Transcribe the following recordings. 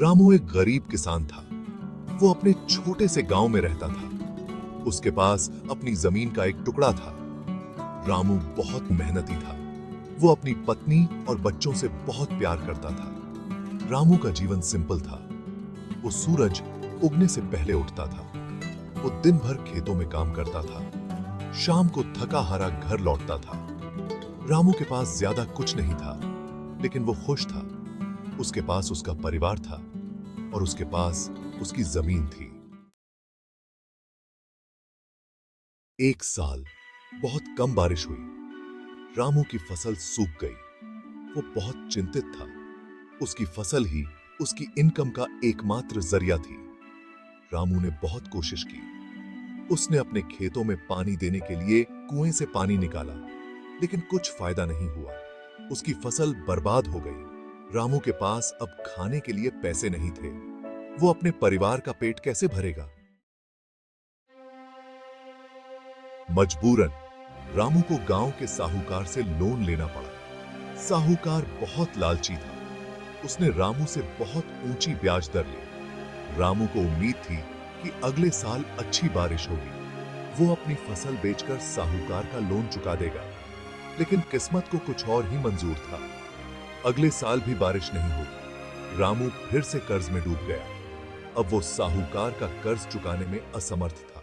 रामू एक गरीब किसान था। वो अपने छोटे से गांव में रहता था। उसके पास अपनी जमीन का एक टुकड़ा था। रामू बहुत मेहनती था। वो अपनी पत्नी और बच्चों से बहुत प्यार करता था। रामू का जीवन सिंपल था। वो सूरज उगने से पहले उठता था। वो दिन भर खेतों में काम करता था। शाम को थका हारा घर लौटता था। रामू के पास ज्यादा कुछ नहीं था, लेकिन वो खुश था। उसके पास उसका परिवार था और उसके पास उसकी जमीन थी। एक साल बहुत कम बारिश हुई। रामू की फसल सूख गई। वो बहुत चिंतित था। उसकी फसल ही उसकी इनकम का एकमात्र जरिया थी। रामू ने बहुत कोशिश की। उसने अपने खेतों में पानी देने के लिए कुएं से पानी निकाला, लेकिन कुछ फायदा नहीं हुआ। उसकी फसल बर्बाद हो गई। रामू के पास अब खाने के लिए पैसे नहीं थे। वो अपने परिवार का पेट कैसे भरेगा? मजबूरन रामू को गांव के साहूकार से लोन लेना पड़ा। साहूकार बहुत लालची था। उसने रामू से बहुत ऊंची ब्याज दर ली। रामू को उम्मीद थी कि अगले साल अच्छी बारिश होगी। वो अपनी फसल बेचकर साहूकार का लोन चुका देगा, लेकिन किस्मत को कुछ और ही मंजूर था। अगले साल भी बारिश नहीं हुई। रामू फिर से कर्ज में डूब गया। अब वो साहूकार का कर्ज चुकाने में असमर्थ था।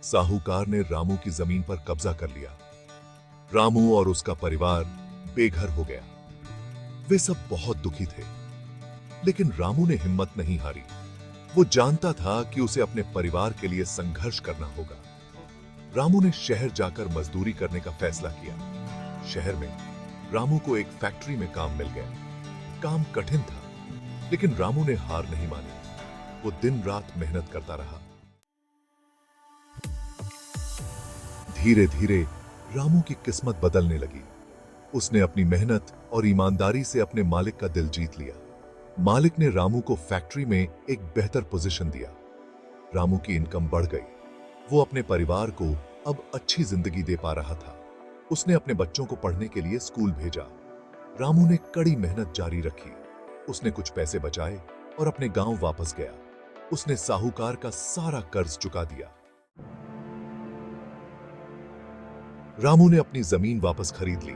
साहूकार ने रामू की जमीन पर कब्जा कर लिया। रामू और उसका परिवार बेघर हो गया। वे सब बहुत दुखी थे, लेकिन रामू ने हिम्मत नहीं हारी। वो जानता था कि उसे अपने परिवार के लिए संघर्ष करना होगा। रामू ने शहर जाकर मजदूरी करने का फैसला किया। शहर में रामू को एक फैक्ट्री में काम मिल गया। काम कठिन था, लेकिन रामू ने हार नहीं मानी। वो दिन रात मेहनत करता रहा। धीरे धीरे रामू की किस्मत बदलने लगी। उसने अपनी मेहनत और ईमानदारी से अपने मालिक का दिल जीत लिया। मालिक ने रामू को फैक्ट्री में एक बेहतर पोजीशन दिया। रामू की इनकम बढ़ गई। वो अपने परिवार को अब अच्छी जिंदगी दे पा रहा था। उसने अपने बच्चों को पढ़ने के लिए स्कूल भेजा। रामू ने कड़ी मेहनत जारी रखी। उसने कुछ पैसे बचाए और अपने गांव वापस गया। उसने साहूकार का सारा कर्ज चुका दिया। रामू ने अपनी जमीन वापस खरीद ली।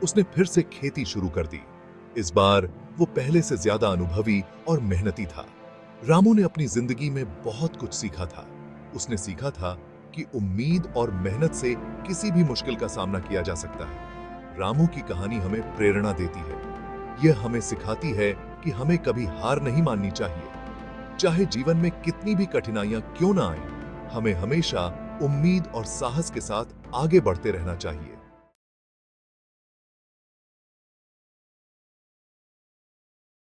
उसने फिर से खेती शुरू कर दी। इस बार वो पहले से ज्यादा अनुभवी और मेहनती था। रामू ने अपनी जिंदगी में बहुत कुछ सीखा था। उसने सीखा था कि उम्मीद और मेहनत से किसी भी मुश्किल का सामना किया जा सकता है। रामू की कहानी हमें प्रेरणा देती है। यह हमें सिखाती है कि हमें कभी हार नहीं माननी चाहिए। चाहे जीवन में कितनी भी कठिनाइयां क्यों ना आए, हमें हमेशा उम्मीद और साहस के साथ आगे बढ़ते रहना चाहिए।